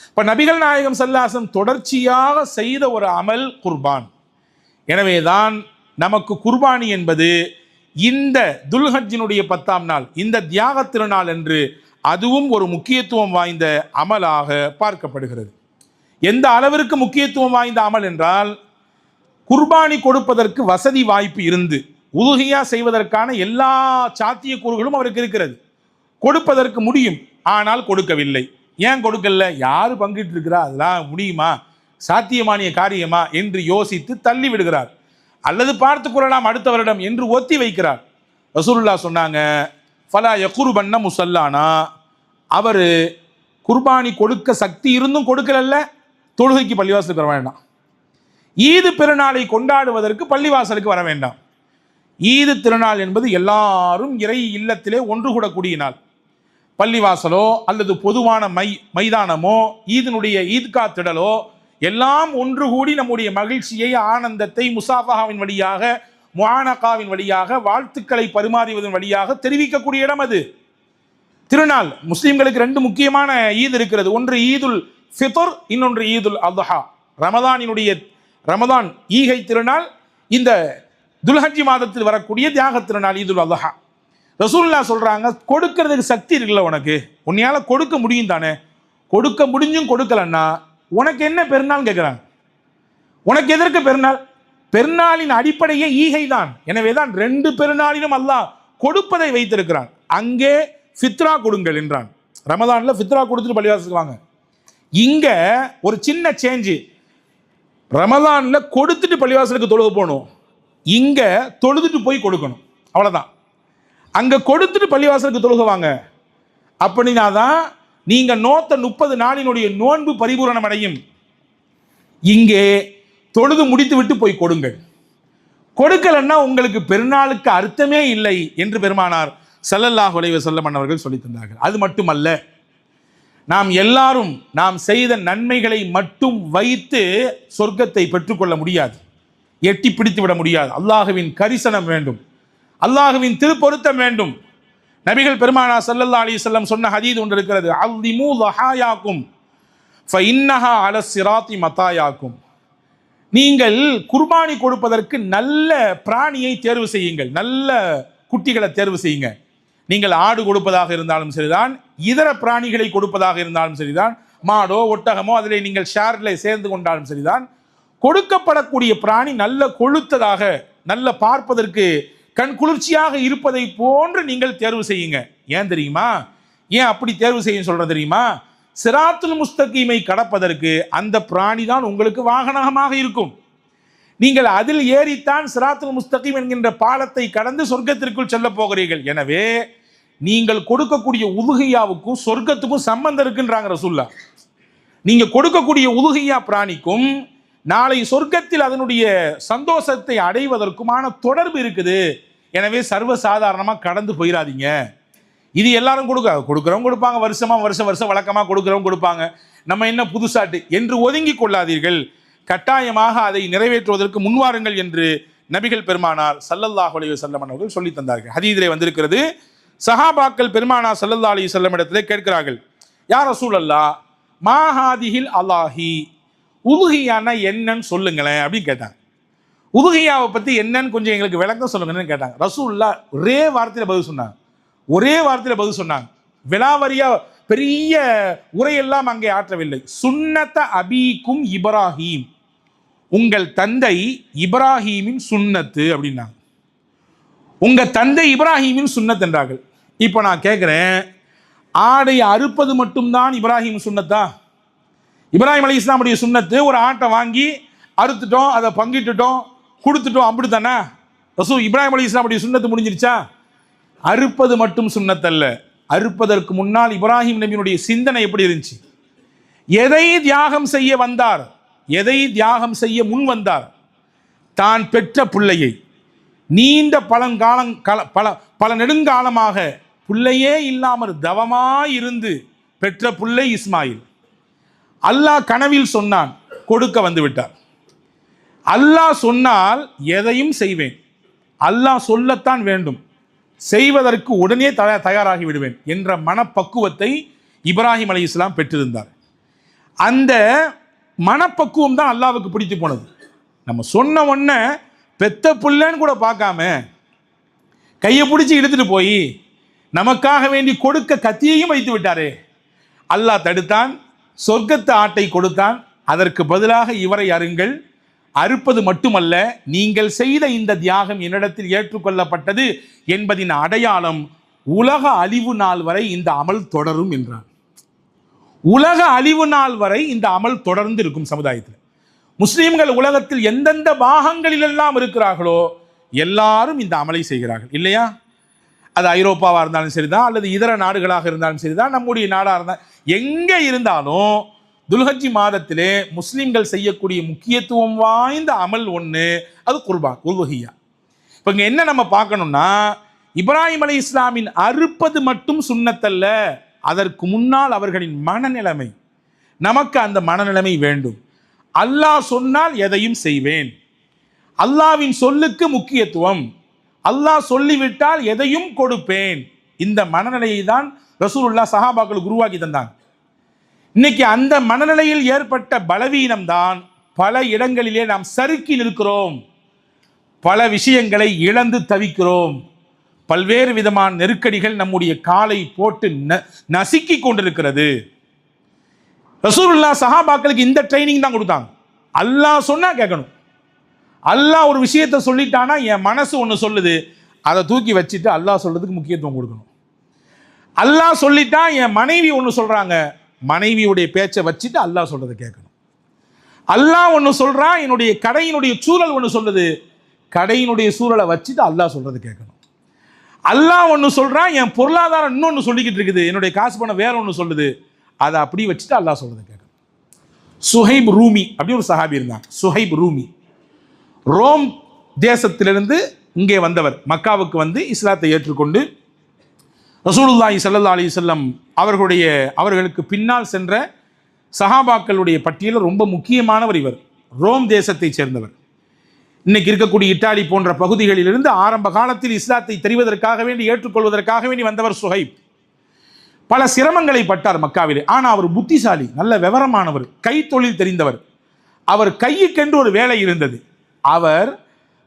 இப்போ நபிகள் நாயகம் ஸல்லல்லாஹு அலைஹி வஸல்லம் தொடர்ச்சியாக செய்த ஒரு அமல் குர்பான். எனவே தான் நமக்கு குர்பானி என்பது இந்த துல்ஹஜ்ஜினுடைய 10ஆம் நாள், இந்த தியாக திருநாள் என்று அதுவும் ஒரு முக்கியத்துவம் வாய்ந்த அமலாக பார்க்கப்படுகிறது. எந்த அளவிற்கு முக்கியத்துவம் வாய்ந்த அமல் என்றால், குர்பானி கொடுப்பதற்கு வசதி வாய்ப்பு இருந்து உதுஹியா செய்வதற்கான எல்லா சாத்தியக்கூறுகளும் அவருக்கு இருக்கிறது, கொடுப்பதற்கு முடியும், ஆனால் கொடுக்கவில்லை. ஏன் கொடுக்கல, யார் பங்கிட்டு இருக்கிறா, அதெல்லாம் முடியுமா, சாத்தியமானிய காரியமா என்று யோசித்து தள்ளி விடுகிறார், அல்லது பார்த்து கொள்ளலாம் அடுத்த வருடம் என்று ஒத்தி வைக்கிறார். ரசூலுல்லாஹ் சொன்னாங்க, ஃபலா யகுர்பன்ன முஸல்லானா, அவர் குர்பானி கொடுக்க சக்தி இருந்தும் கொடுக்கலல்ல, தொழுகைக்கு பள்ளிவாசலுக்கு வர வேண்டாம், ஈது பெருநாளை கொண்டாடுவதற்கு பள்ளிவாசலுக்கு வர வேண்டாம். ஈது திருநாள் என்பது எல்லாரும் இறை இல்லத்திலே ஒன்று கூடக்கூடிய நாள். பள்ளிவாசலோ அல்லது பொதுவான மைதானமோ ஈதினுடைய ஈத்கா திடலோ எல்லாம் ஒன்று கூடி நம்முடைய மகிழ்ச்சியை, ஆனந்தத்தை முசாஃபஹாவின் வழியாக, முஆனகாவின் வழியாக, வாழ்த்துக்களை பரிமாறுவதன் வழியாக தெரிவிக்கக்கூடிய இடம் அது. திருநாள் முஸ்லிம்களுக்கு 2 முக்கியமான ஈத் இருக்கிறது. ஒன்று ஈதுல் ஃபித்ர், இன்னொன்று ஈதுல் அத்ஹா. ரமதான் ஈகை திருநாள், இந்த துல்ஹஜ் மாதத்தில் வரக்கூடிய தியாக திருநாள் ஈதுல் அத்ஹா. ரசூலுல்லாஹ் சொல்றாங்க, கொடுக்கிறதுக்கு சக்தி இருக்குல்ல உனக்கு, உன்னையால கொடுக்க முடியும் தானே, கொடுக்க முடிஞ்சும் கொடுக்கலன்னா உனக்கு என்ன பெருநாள் கேட்கிறாங்க. உனக்கு எதற்கு பெருநாள்? பெருநாளின் அடிப்படையே ஈகை தான். எனவே தான் 2 பெருநாளிலும் அல்லாஹ் கொடுப்பதை வைத்திருக்கிறான். அங்கே ஃபித்ரா கொடுங்கள் என்றான். ரமதான்ல ஃபித்ரா கொடுத்துட்டு பள்ளிவாசலுக்கு வாங்க. இங்க ஒரு சின்ன சேஞ்சு, ரமதான்ல கொடுத்துட்டு பள்ளிவாசலுக்கு தொழுக போகணும், இங்க தொழுதுட்டு போய் கொடுக்கணும், அவ்வளவுதான். அங்க கொடுத்துட்டு பள்ளிவாசலுக்கு தொழுக வாங்க. அப்படின்னா தான் நீங்க நோத்த 30 நாளினுடைய நோன்பு பரிபூரணம் அடையும். இங்கே தொழுது முடித்து விட்டு போய் கொடுங்கள். கொடுக்கலன்னா உங்களுக்கு பெருநாளுக்கு அர்த்தமே இல்லை என்று பெருமானார் ஸல்லல்லாஹு அலைஹி வஸல்லம் அவர்கள் சொல்லி தந்தார்கள். அது மட்டுமல்ல, நாம் எல்லாரும் நாம் செய்த நன்மைகளை மட்டும் வைத்து சொர்க்கத்தை பெற்றுக்கொள்ள முடியாது, எட்டி பிடித்து விட முடியாது. அல்லாஹுவின் கரிசனம் வேண்டும், அல்லாஹுவின் திருப்பொருத்தம் வேண்டும். நபிகள் பெருமானார் ஸல்லல்லாஹு அலைஹி வஸல்லம் சொன்ன ஹதீஸ் ஒன்று இருக்கிறது, அல்லிமு லஹாயாக்கும் ஃபஇன்னஹா அல ஸிராத்தி மதாயாக்கும். நீங்கள் குர்பானி கொடுப்பதற்கு நல்ல பிராணியை தேர்வு செய்யுங்கள், நல்ல குட்டிகளை தேர்வு செய்யுங்க. நீங்கள் ஆடு கொடுப்பதாக இருந்தாலும் சரிதான், இதர பிராணிகளை கொடுப்பதாக இருந்தாலும் சரிதான், மாடோ ஒட்டகமோ அதிலே நீங்கள் ஷேர்ல சேர்ந்து கொண்டாலும் சரிதான், கொடுக்கப்படக்கூடிய பிராணி நல்ல கொழுத்ததாக, நல்ல பார்ப்பதற்கு கண் குளிர்ச்சியாக இருப்பதை போன்று நீங்கள் தேர்வு செய்யுங்க. ஏன் தெரியுமா? ஏன் அப்படி தேர்வு செய்ய சொல்ற தெரியுமா? சிராத்துல் முஸ்தகீமை கடப்பதற்கு அந்த பிராணி தான் உங்களுக்கு வாகனமாக இருக்கும். நீங்கள் அதில் ஏறித்தான் சிராத்துல் முஸ்தகீம் என்கின்ற பாலத்தை கடந்து சொர்க்கத்திற்குள் செல்ல போகிறீர்கள். எனவே நீங்கள் கொடுக்கக்கூடிய உதுகியாவுக்கும் சொர்க்கத்துக்கும் சம்பந்தம் இருக்குன்றாங்க ரசூலுல்லாஹ். நீங்க கொடுக்கக்கூடிய உதுகியா பிராணிக்கும் நாளை சொர்க்கத்தில் அதனுடைய சந்தோஷத்தை அடைவதற்குமான தொடர்பு இருக்குது. எனவே சர்வசாதாரணமாக கடந்து போயிடாதீங்க. இது எல்லாரும் கொடுக்குறவங்க கொடுப்பாங்க, வருஷம் வழக்கமாக கொடுக்குறவங்க கொடுப்பாங்க, நம்ம என்ன புதுசாட்டு என்று ஒதுங்கி கொள்ளாதீர்கள். கட்டாயமாக அதை நிறைவேற்றுவதற்கு முன்வாருங்கள் என்று நபிகள் பெருமானார் ஸல்லல்லாஹு அலைஹி வஸல்லம் அவர்கள் சொல்லி தந்தார்கள். ஹதீஸிலே வந்திருக்கிறது, சஹாபாக்கள் பெருமானார் ஸல்லல்லாஹு அலைஹி வஸல்லம் இடத்திலே கேட்கிறார்கள், யா ரசூலல்லாஹ் மா ஹாதிஹில் அலாஹி, உதுகியானா என்னன்னு சொல்லுங்களேன் அப்படின்னு கேட்டாங்க. உதுகியாவை பற்றி என்னன்னு கொஞ்சம் எங்களுக்கு விளக்கம் சொல்லுங்கன்னு கேட்டாங்க. ரசூலுல்லாஹ் ஒரே வார்த்தையில் பதில் சொன்னாங்க. விலாவரியா பெரிய உரையெல்லாம் அங்கே ஆற்றவில்லை. சுன்னத அபீக்கும் இப்ராஹீம், உங்கள் தந்தை இப்ராஹீமின் சுன்னத்து அப்படின்னாங்க. உங்க தந்தை இப்ராஹீமின் சுன்னத் என்றார்கள். இப்போ நான் கேட்குறேன், ஆடை அறுப்பது மட்டும்தான் இப்ராஹீம் சுன்னத்தா? இப்ராஹிம் அலைஹிஸ்ஸலாமுடைய சுன்னத்து ஒரு ஆட்டை வாங்கி அறுத்துட்டோம், அதை பங்கிட்டுட்டோம், கொடுத்துட்டோம், அப்படி தானே? இப்ராஹிம் அலைஹிஸ்ஸலாமுடைய சுன்னத்து முடிஞ்சிருச்சா? அறுப்பது மட்டும் சுன்னத்தல்ல, அறுப்பதற்கு முன்னால் இப்ராஹிம் நபியினுடைய சிந்தனை எப்படி இருந்துச்சு? எதை தியாகம் செய்ய வந்தார், எதை தியாகம் செய்ய முன் வந்தார்? தான் பெற்ற பிள்ளையை, நீண்ட பல நெடுங்காலமாக பிள்ளையே இல்லாமல் தவமாயிருந்து பெற்ற பிள்ளை இஸ்மாயில். அல்லாஹ் கனவில் சொன்னான், கொடுக்க வந்து விட்டார். அல்லாஹ் சொன்னால் எதையும் செய்வேன், அல்லாஹ் சொல்லத்தான் வேண்டும், செய்வதற்கு உடனே தயாராகி விடுவேன் என்ற மனப்பக்குவத்தை இப்ராஹிம் அலைஹிஸ்ஸலாம் பெற்றிருந்தார். அந்த மனப்பக்குவம் தான் அல்லாஹ்வுக்கு பிடித்து போனது. நம்ம சொன்ன உடனே பெத்த பிள்ளைன்னு கூட பார்க்காம கையை பிடிச்சி இழுத்துட்டு போய் நமக்காக வேண்டி கொடுக்க கத்தியையும் வைத்து விட்டாரே. அல்லாஹ் தடுத்தான், சொர்க்கத்து ஆட்டை கொடுத்தான். அதற்கு பதிலாக இவரை அருங்கள், அறுப்பது மட்டுமல்ல, நீங்கள் செய்த இந்த தியாகம் என்னிடத்தில் ஏற்றுக்கொள்ளப்பட்டது என்பதின் அடையாளம், உலக அழிவு நாள் வரை இந்த அமல் தொடரும் என்றார். உலக அழிவு நாள் வரை இந்த அமல் தொடர்ந்து இருக்கும். சமுதாயத்தில் முஸ்லீம்கள் உலகத்தில் எந்தெந்த பாகங்களிலெல்லாம் இருக்கிறார்களோ எல்லாரும் இந்த அமலை செய்கிறார்கள் இல்லையா? அது ஐரோப்பாவாக இருந்தாலும் சரிதான், அல்லது இதர நாடுகளாக இருந்தாலும் சரிதான், நம்முடைய நாடாக இருந்தால் எங்கே இருந்தாலும் துல்ஹஜ் மாதத்திலே முஸ்லீம்கள் செய்யக்கூடிய முக்கியத்துவம் வாய்ந்த அமல் ஒன்று, அது குர்பான், உல்ஹியா. இப்போ இங்கே என்ன நம்ம பார்க்கணும்னா, இப்ராஹிம் அலைஹிஸ்ஸலாமின் அறுப்பது மட்டும் சுன்னத்தல்ல, அதற்கு முன்னால் அவர்களின் மனநிலைமை, நமக்கு அந்த மனநிலைமை வேண்டும். அல்லாஹ் சொன்னால் எதையும் செய்வேன், அல்லாஹ்வின் சொல்லுக்கு முக்கியத்துவம், அல்லாஹ் சொல்லிவிட்டால் எதையும் கொடுப்பேன், இந்த மனநிலையை தான் ரசூலுல்லாஹ் சஹாபாக்களுக்கு உருவாக்கி தந்தாங்க. இன்னைக்கு அந்த மனநிலையில் ஏற்பட்ட பலவீனம்தான் பல இடங்களிலே நாம் சறுக்கி நிற்கிறோம், பல விஷயங்களை இழந்து தவிக்கிறோம், பல்வேறு விதமான நெருக்கடிகள் நம்முடைய காலை போட்டு நசுக்கி கொண்டிருக்கிறது. ரசூலுல்லாஹ் சஹாபாக்களுக்கு இந்த ட்ரைனிங் தான் கொடுத்தாங்க. அல்லாஹ் சொன்னா கேட்கணும். அல்லாஹ் ஒரு விஷயத்தை சொல்லிட்டானா என் மனசு ஒன்று சொல்லுது, அதை தூக்கி வச்சுட்டு அல்லாஹ் சொல்றதுக்கு முக்கியத்துவம் கொடுக்கணும். அல்லாஹ் சொல்லிட்டா என் மனைவி ஒன்று சொல்றாங்க, மனைவியுடைய பேச்சை வச்சுட்டு அல்லாஹ் சொல்றதை கேட்கணும். அல்லாஹ் ஒன்று சொல்றான், என்னுடைய கடையினுடைய சூழல் ஒன்று சொல்லுது, கடையினுடைய சூழலை வச்சுட்டு அல்லாஹ் சொல்றதை கேட்கணும். அல்லாஹ் ஒன்று சொல்றான், என் பொருளாதாரம் இன்னொன்று சொல்லிக்கிட்டு இருக்குது, என்னுடைய காசு பணம் வேற ஒன்று சொல்லுது, அதை அப்படி வச்சுட்டு அல்லாஹ் சொல்றதை கேட்கணும். சுஹைப் ரூமி அப்படி ஒரு சஹாபி இருந்தாங்க. சுஹைப் ரூமி ரோம் தேசத்திலிருந்து இங்கே வந்தவர். மக்காவுக்கு வந்து இஸ்லாத்தை ஏற்றுக்கொண்டு ரசூலுல்லாஹி ஸல்லல்லாஹு அலைஹி வஸல்லம் அவர்களுக்கு பின்னால் சென்ற சஹாபாக்களுடைய பட்டியலில் ரொம்ப முக்கியமானவர் இவர். ரோம் தேசத்தை சேர்ந்தவர். இன்னைக்கு இருக்கக்கூடிய இத்தாலி போன்ற பகுதிகளிலிருந்து ஆரம்ப காலத்தில் இஸ்லாத்தை தெரிவதற்காக வேண்டி ஏற்றுக்கொள்வதற்காக வேண்டி வந்தவர் சுஹைப். பல சிரமங்களை பட்டார் மக்காவிலே. ஆனால் அவர் புத்திசாலி, நல்ல விவரமானவர், கைத்தொழில் தெரிந்தவர். அவர் கையுக்கென்று ஒரு வேலை இருந்தது. அவர்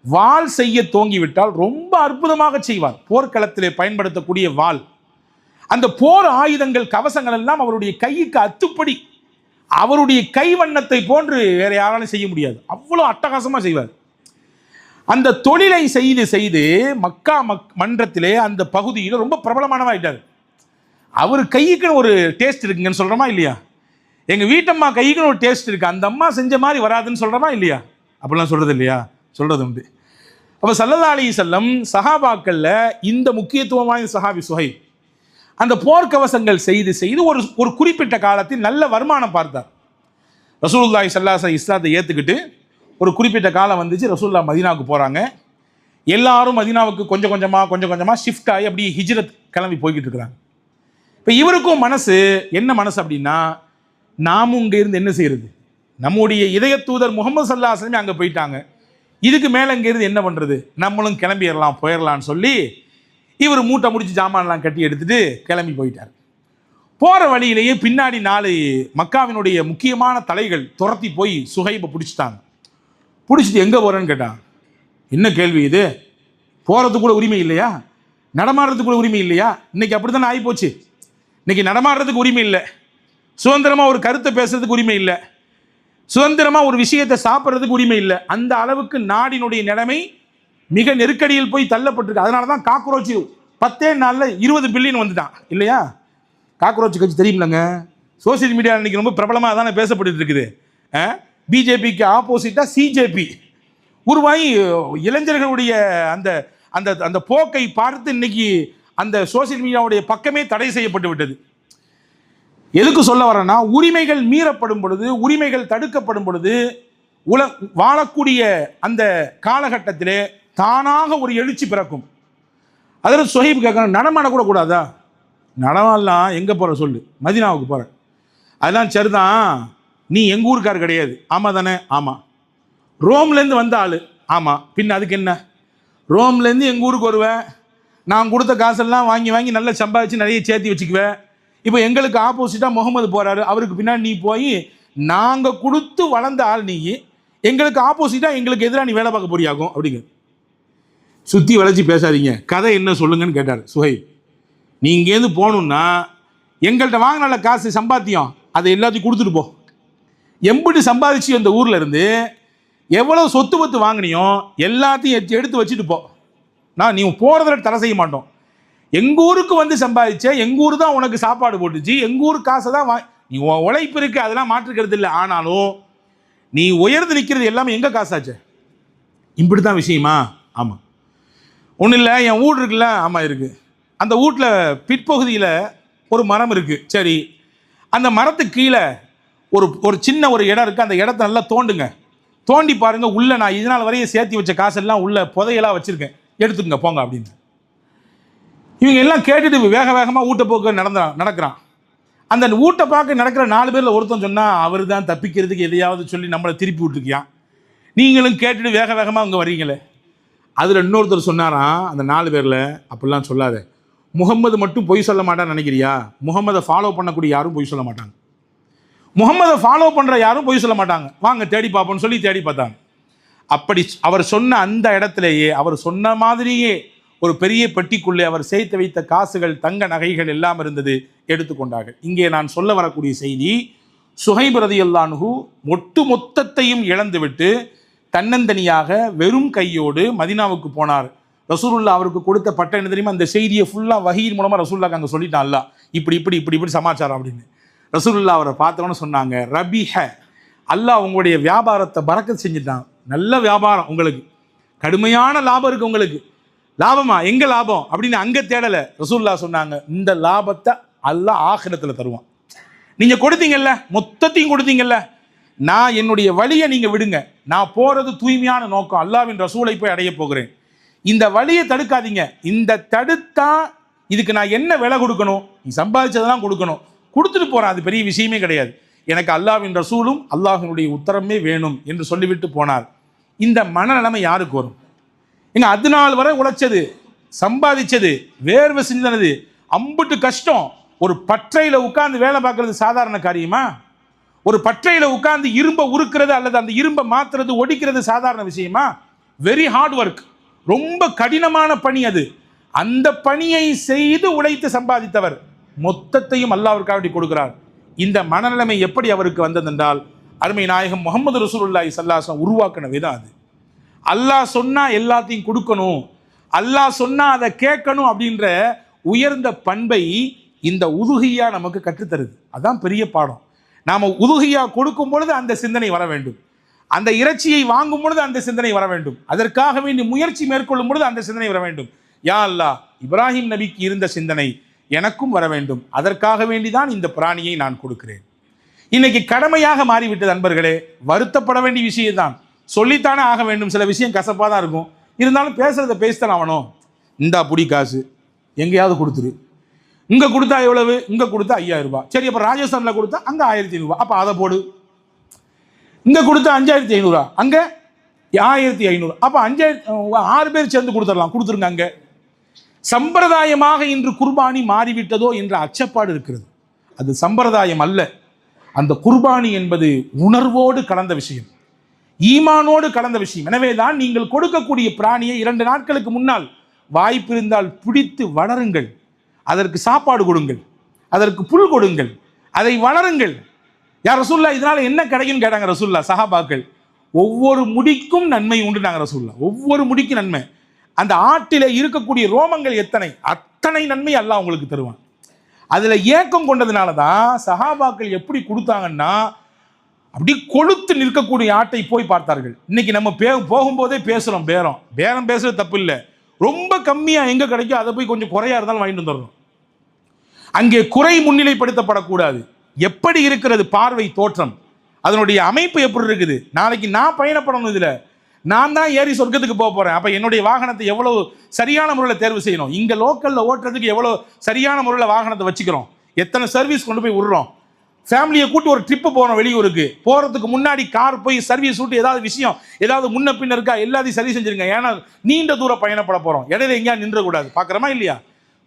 வாள் செய்ய தோங்கிவிட்டால் ரொம்ப அற்புதமாக செய்வார். போர்க்களத்திலே பயன்படுத்தக்கூடிய வாள், அந்த போர் ஆயுதங்கள், கவசங்கள் எல்லாம் அவருடைய கைக்கு அத்துப்படி. அவருடைய கை வண்ணத்தை போன்று வேற யாராலும் செய்ய முடியாது, அவ்வளோ அட்டகாசமாக செய்வார். அந்த தொழிலை செய்து செய்து மக்கா மன்றத்திலே அந்த பகுதியில் ரொம்ப பிரபலமானவாயிட்டார். அவர் கைக்குன்னு ஒரு டேஸ்ட் இருக்குங்கன்னு சொல்கிறோமா இல்லையா? எங்கள் வீட்டம்மா கைக்குன்னு ஒரு டேஸ்ட் இருக்குது, அந்த அம்மா செஞ்ச மாதிரி வராதுன்னு சொல்கிறோமா இல்லையா? அப்படிலாம் சொல்கிறது இல்லையா? சொல்கிறது உண்டு. அப்போ ஸல்லல்லாஹு அலைஹி வஸல்லம் சஹாபாக்களில் இந்த முக்கியத்துவம் வாய்ந்த சஹாபி சுஹைப் அந்த போர்க்கவசங்கள் செய்து செய்து ஒரு குறிப்பிட்ட காலத்தில் நல்ல வருமானம் பார்த்தார். ரசூலுல்லாஹி ஸல்லல்லாஹு அலைஹி வஸல்லம் இஸ்லாத்தை ஏற்றுக்கிட்டு ஒரு குறிப்பிட்ட காலம் வந்துச்சு. ரசூலுல்லாஹ் மதீனாவுக்கு போகிறாங்க. எல்லாரும் மதீனாவுக்கு கொஞ்சம் கொஞ்சமாக ஷிஃப்ட் ஆகி அப்படியே ஹிஜ்ரத் கிளம்பி போய்கிட்டு இருக்கிறாங்க. இப்போ இவருக்கும் என்ன மனசு அப்படின்னா, நாமும் இங்கே இருந்து என்ன செய்யறது? நம்முடைய இதய தூதர் முகமது ஸல்லல்லாஹு அலைஹி வஸல்லம் அங்கே போயிட்டாங்க, இதுக்கு மேலே இங்கேருந்து என்ன பண்ணுறது, நம்மளும் கிளம்பிடலாம் போயிடலான்னு சொல்லி இவர் மூட்டை முடிச்சு ஜாமான்லாம் கட்டி எடுத்துட்டு கிளம்பி போயிட்டார். போகிற வழியிலேயே பின்னாடி 4 மக்காவினுடைய முக்கியமான தலைகள் துரத்தி போய் சுஹைபை பிடிச்சிட்டாங்க. பிடிச்சிட்டு எங்கே போகிறேன்னு கேட்டான். என்ன கேள்வி இது? போகிறதுக்கு கூட உரிமை இல்லையா? நடமாடுறதுக்கு கூட உரிமை இல்லையா? இன்னைக்கு அப்படி தானே ஆகிப்போச்சு. இன்னைக்கு நடமாடுறதுக்கு உரிமை இல்லை, சுதந்திரமாக ஒரு கருத்தை பேசுறதுக்கு உரிமை இல்லை, சுதந்திரமாக ஒரு விஷயத்தை சாப்பிட்றதுக்கு உரிமை இல்லை. அந்த அளவுக்கு நாடினுடைய நிலைமை மிக நெருக்கடியில் போய் தள்ளப்பட்டிருக்கு. அதனால தான் காக்ரோச் 10 நாளில் 20 பில்லியன் வந்துட்டான் இல்லையா? காக்ரோச் கட்சி தெரியுமில்லங்க, சோசியல் மீடியாவில் இன்றைக்கி ரொம்ப பிரபலமாக தானே பேசப்பட்டு இருக்குது. பிஜேபிக்கு ஆப்போசிட்டாக சிஜேபி உருவாகி இளைஞர்களுடைய அந்த அந்த அந்த போக்கை பார்த்து இன்னைக்கு அந்த சோசியல் மீடியாவுடைய பக்கமே தடை செய்யப்பட்டு விட்டது. எதுக்கு சொல்ல வரேன்னா, உரிமைகள் மீறப்படும் பொழுது, உரிமைகள் தடுக்கப்படும் பொழுது வாழக்கூடிய அந்த காலகட்டத்திலே தானாக ஒரு எழுச்சி பிறக்கும். அதில் சுஹைப் கேட்கணும், நடமாடக்கூட கூடாதா? நடமாடலாம், எங்கே போகிற சொல்லு? மதீனாவுக்கு போகிறேன். அதெல்லாம் சரிதான், நீ எங்கள் ஊருக்கார் கிடையாது. ஆமாம் தானே? ஆமாம். ரோம்லேருந்து வந்த ஆள். ஆமாம். பின்ன அதுக்கு என்ன? ரோம்லேருந்து எங்கள் ஊருக்கு வருவேன், நான் கொடுத்த காசெல்லாம் வாங்கி வாங்கி நல்லா சம்பாதிச்சு நிறைய சேர்த்து வச்சுக்குவேன். இப்போ எங்களுக்கு ஆப்போசிட்டாக முகமது போகிறாரு, அவருக்கு பின்னாடி நீ போய் நாங்கள் கொடுத்து வளர்ந்த ஆள் நீ, எங்களுக்கு ஆப்போசிட்டாக எங்களுக்கு எதிராக நீ வேலை பார்க்க போறியாகும் அப்படிங்க. சுற்றி வளைச்சி பேசாதீங்க, கதை என்ன சொல்லுங்கன்னு கேட்டார் சுஹைப். நீ இங்கேருந்து போகணுன்னா எங்கள்கிட்ட வாங்கினால காசு சம்பாத்தியம் அதை எல்லாத்தையும் கொடுத்துட்டு போ. எம்பிட்டு சம்பாதிச்சு அந்த ஊரில் இருந்து எவ்வளோ சொத்து பத்து வாங்கினியோ எல்லாத்தையும் எடுத்து வச்சுட்டு போ. நீ போகிறதில் தடை செய்ய மாட்டோம். எங்கள் ஊருக்கு வந்து சம்பாதிச்ச, எங்கள் ஊர் தான் உனக்கு சாப்பாடு போட்டுச்சு, எங்கள் ஊர் காசை தான் நீ உழைப்பு இருக்குது, அதெல்லாம் மாற்றுக்கிறது இல்லை. ஆனாலும் நீ உயர்ந்து நிற்கிறது எல்லாமே எங்கே காசாச்சு? இப்படி தான் விஷயமா? ஆமாம். ஒன்றும் இல்லை, என் வீடு இருக்குல்ல. ஆமாம் இருக்குது. அந்த வீட்டில் பிற்பகுதியில் ஒரு மரம் இருக்குது. சரி, அந்த மரத்துக்கு கீழே ஒரு சின்ன ஒரு இடம் இருக்குது. அந்த இடத்த நல்லா தோண்டுங்க, தோண்டி பாருங்கள், உள்ளே நான் இதனால் வரையும் சேர்த்து வச்ச காசெல்லாம் உள்ள புதையெல்லாம் வச்சுருக்கேன், எடுத்துக்கங்க போங்க அப்படின்னு. இவங்க எல்லாம் கேட்டுட்டு வேக வேகமாக ஊட்ட போக்க நடக்கிறான். அந்த ஊட்ட பார்க்க நடக்கிற 4 பேரில் ஒருத்தன் சொன்னால், அவர் தான் தப்பிக்கிறதுக்கு எதையாவது சொல்லி நம்மளை திருப்பி விட்டுருக்கியான், நீங்களும் கேட்டுட்டு வேக வேகமாக அங்கே வர்றீங்களே. அதில் இன்னொருத்தர் சொன்னாராம், அந்த 4 பேரில், அப்படிலாம் சொல்லாத, முகம்மது மட்டும் பொய் சொல்ல மாட்டான்னு நினைக்கிறியா? முகம்மதை ஃபாலோ பண்ணக்கூடிய யாரும் பொய் சொல்ல மாட்டாங்க. முகமதை ஃபாலோ பண்ணுற யாரும் பொய் சொல்ல மாட்டாங்க, வாங்க தேடி பார்ப்போம்னு சொல்லி தேடி பார்த்தாங்க. அப்படி அவர் சொன்ன அந்த இடத்திலேயே அவர் சொன்ன மாதிரியே ஒரு பெரிய பெட்டிக்குள்ளே அவர் சேர்த்து வைத்த காசுகள், தங்க நகைகள் எல்லாம் இருந்தது, எடுத்துக்கொண்டார்கள். இங்கே நான் சொல்ல வரக்கூடிய செய்தி, சுஹைப் ரலியல்லாஹு அன்ஹு ஒட்டு மொத்தத்தையும் இழந்துவிட்டு தன்னந்தனியாக வெறும் கையோடு மதீனாவுக்கு போனார். ரசூலுல்லாஹ் அவருக்கு கொடுத்த பட்டம் என்ன தெரியுமா? அந்த செய்தியை ஃபுல்லாக வஹீயின் மூலமாக ரசூலுல்லாஹ் அங்கே சொல்லிட்டான், அல்லாஹ் இப்படி இப்படி இப்படி இப்படி சமாச்சாரம் அப்படின்னு. ரசூலுல்லாஹ் அவரை பார்த்தவொன்னு சொன்னாங்க, ரபிஹ, அல்லாஹ் உங்களுடைய வியாபாரத்தை பரக்கத் செஞ்சுட்டான், நல்ல வியாபாரம், உங்களுக்கு கடுமையான லாபம் இருக்குது, உங்களுக்கு லாபமா, எங்க லாபம் அப்படின்னு அங்கே தேடலை. ரசூலுல்லாஹ் சொன்னாங்க, இந்த லாபத்தை அல்லாஹ் ஆகிரத்தில் தருவான். நீங்கள் கொடுத்தீங்கல்ல, மொத்தத்தையும் கொடுத்தீங்கல்ல, நான் என்னுடைய வழியை நீங்கள் விடுங்க, நான் போகிறது தூய்மையான நோக்கம், அல்லாஹ்வின் ரசூலை போய் அடைய போகிறேன், இந்த வழியை தடுக்காதீங்க, இந்த தடுத்தா இதுக்கு நான் என்ன விலை கொடுக்கணும், நீ சம்பாதிச்சதெல்லாம் கொடுக்கணும், கொடுத்துட்டு போகிறேன், அது பெரிய விஷயமே கிடையாது, எனக்கு அல்லாஹ்வின் ரசூலும் அல்லாஹ்வினுடைய உத்தரமே வேணும் என்று சொல்லிவிட்டு போனார். இந்த மனநிலைமை யாருக்கு வரும்? எங்க அது நாள் வரை உழைச்சது, சம்பாதிச்சது, வேர்வை சிந்தனது, அம்புட்டு கஷ்டம். ஒரு பற்றையில் உட்கார்ந்து வேலை பார்க்கறது சாதாரண காரியமா? ஒரு பற்றையில் உட்கார்ந்து இரும்பை உருக்கிறது அல்லது அந்த இரும்பை மாத்துறது, ஒடிக்கிறது சாதாரண விஷயமா? வெரி ஹார்ட் ஒர்க், ரொம்ப கடினமான பணி அது. அந்த பணியை செய்து உழைத்து சம்பாதித்தவர் மொத்தத்தையும் அல்லாஹ்விற்காக கொடுக்கிறார். இந்த மனநிலைமை எப்படி அவருக்கு வந்ததென்றால், அருமை நாயகம் முஹம்மது ரசூலுல்லாஹி ஸல்லல்லாஹு அலைஹி வஸல்லம் உருவாக்கின விதம் அது. அல்லாஹ் சொன்னா எல்லாத்தையும் கொடுக்கணும், அல்லாஹ் சொன்னா அதை கேட்கணும் அப்படின்ற உயர்ந்த பண்பை இந்த உதுகியா நமக்கு கற்றுத்தருது. அதான் பெரிய பாடம். நாம உதுகியா கொடுக்கும் பொழுது அந்த சிந்தனை வர வேண்டும், அந்த இறைச்சியை வாங்கும் பொழுது அந்த சிந்தனை வர வேண்டும், அதற்காக வேண்டி முயற்சி மேற்கொள்ளும் பொழுது அந்த சிந்தனை வர வேண்டும். யா அல்லாஹ், இப்ராஹிம் நபிக்கு இருந்த சிந்தனை எனக்கும் வர வேண்டும், அதற்காக வேண்டிதான் இந்த பிராணியை நான் கொடுக்கிறேன். இன்னைக்கு கடமையாக மாறிவிட்டது அன்பர்களே, வருத்தப்பட வேண்டிய விஷயம் தான், சொல்லித்தானே ஆக வேண்டும். சில விஷயம் கசப்பாக தான் இருக்கும், இருந்தாலும் பேசுறத பேசித்தான் ஆகணும். இந்தா புடி காசு, எங்கேயாவது கொடுத்துரு, இங்கே கொடுத்தா எவ்வளவு, இங்கே கொடுத்தா 5000 ரூபாய், சரி அப்போ ராஜஸ்தானில் கொடுத்தா அங்கே 1500 ரூபாய், அப்போ அதை போடு. இங்கே கொடுத்தா 5500, அங்கே 1500, அப்போ 6 பேர் சேர்ந்து கொடுத்துடலாம், கொடுத்துருங்க. அங்கே சம்பிரதாயமாக இன்று குர்பானி மாறிவிட்டதோ என்ற அச்சப்பாடு இருக்கிறது. அது சம்பிரதாயம் அல்ல, அந்த குர்பானி என்பது உணர்வோடு கலந்த விஷயம், ஈமானோடு கலந்த விஷயம். எனவே தான் நீங்கள் கொடுக்கக்கூடிய பிராணியை 2 நாட்களுக்கு முன்னால் வாய்ப்பு இருந்தால் பிடித்து வளருங்கள், அதற்கு சாப்பாடு கொடுங்கள், அதற்கு புல் கொடுங்கள், அதை வளருங்கள். யார் ரசூலுல்லாஹ் இதனால என்ன கிடைக்குன்னு கேட்டாங்க ரசூலுல்லாஹ். சஹாபாக்கள், ஒவ்வொரு முடிக்கும் நன்மை உண்டு நாங்கள் ரசூலுல்லாஹ், ஒவ்வொரு முடிக்கும் நன்மை. அந்த ஆட்டில இருக்கக்கூடிய ரோமங்கள் எத்தனை, அத்தனை நன்மை அல்லாஹ் உங்களுக்கு தருவான். அதுல ஏக்கம் கொண்டதுனால தான் சஹாபாக்கள் எப்படி கொடுத்தாங்கன்னா, அப்படி கொளுத்து நிற்கக்கூடிய ஆட்டை போய் பார்த்தார்கள். இன்னைக்கு நம்ம போகும்போதே பேசுறோம், பேரம் பேசுறது தப்பு இல்லை, ரொம்ப கம்மியா எங்க கிடைக்கும் அதை போய் கொஞ்சம் குறையா இருந்தாலும் வாங்கிட்டு வந்துடுறோம். அங்கே குறை முன்னிலைப்படுத்தப்படக்கூடாது. எப்படி இருக்கிறது பார்வை தோற்றம், அதனுடைய அமைப்பு எப்படி இருக்குது, நாளைக்கு நான் பயணப்படணும், இதுல நான் தான் ஏறி சொர்க்கத்துக்கு போக போறேன், அப்ப என்னுடைய வாகனத்தை எவ்வளவு சரியான முறையில் தேர்வு செய்யணும், இங்க லோக்கல்ல ஓட்டுறதுக்கு எவ்வளவு சரியான முறையில் வாகனத்தை வச்சுக்கிறோம், எத்தனை சர்வீஸ் கொண்டு போய் விடுறோம், ஃபேமிலியை கூட்டு ஒரு ட்ரிப்பு போகிறோம் வெளியூருக்கு, போகிறதுக்கு முன்னாடி கார் போய் சர்வீஸ் விட்டு ஏதாவது விஷயம் ஏதாவது முன்ன பின்ன இருக்கா எல்லாத்தையும் சரி செஞ்சுருங்க. ஏன்னா நீண்ட தூரம் பயணப்பட போகிறோம், இடையில எங்கேயா நின்றக்கூடாது. பார்க்குறோமா இல்லையா?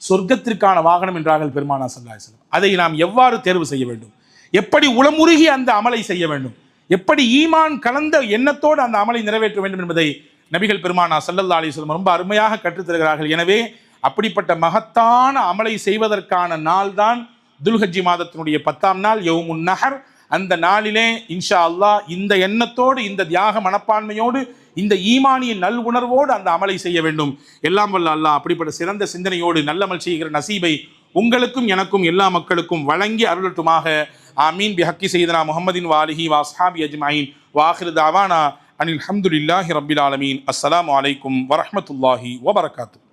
சொர்க்கத்திற்கான வாகனம் என்றார்கள் பெருமானா ஸல்லல்லாஹு அலைஹி வஸல்லம். அதை நாம் எவ்வாறு தேர்வு செய்ய வேண்டும், எப்படி உளமுருகி அந்த அமலை செய்ய வேண்டும், எப்படி ஈமான் கலந்த எண்ணத்தோடு அந்த அமலை நிறைவேற்ற வேண்டும் என்பதை நபிகள் பெருமானா ஸல்லல்லாஹு அலைஹி வஸல்லம் ரொம்ப அருமையாக கற்றுத்தருகிறார்கள். எனவே அப்படிப்பட்ட மகத்தான அமலை செய்வதற்கான நாள் தான் துல்ஹஜ்ஜி மாதத்தினுடைய 10ஆம் நாள் யௌமுன் நஹர். அந்த நாளிலே இன்ஷா அல்லாஹ் இந்த எண்ணத்தோடு, இந்த தியாக மனப்பான்மையோடு, இந்த ஈமானிய நல் உணர்வோடு அந்த அமலை செய்ய வேண்டும். எல்லாம் வல்ல அல்லாஹ் அப்படிப்பட்ட சிறந்த சிந்தனையோடு நல்லமல் செய்கிற நசீபை உங்களுக்கும் எனக்கும் எல்லா மக்களுக்கும் வழங்கி அருளட்டுமாக. ஆமீன். பிஹக்கி சையதுனா முஹம்மதின் வாலிஹி வஸ்ஹாபி அஜ்மஈன். வாஹிரு தாவானா அனில் ஹம்துலில்லாஹி ரப்பில் ஆலமீன். அஸ்ஸலாமு அலைக்கும் வரஹ்மத்துல்லாஹி வபரகாத்துஹு.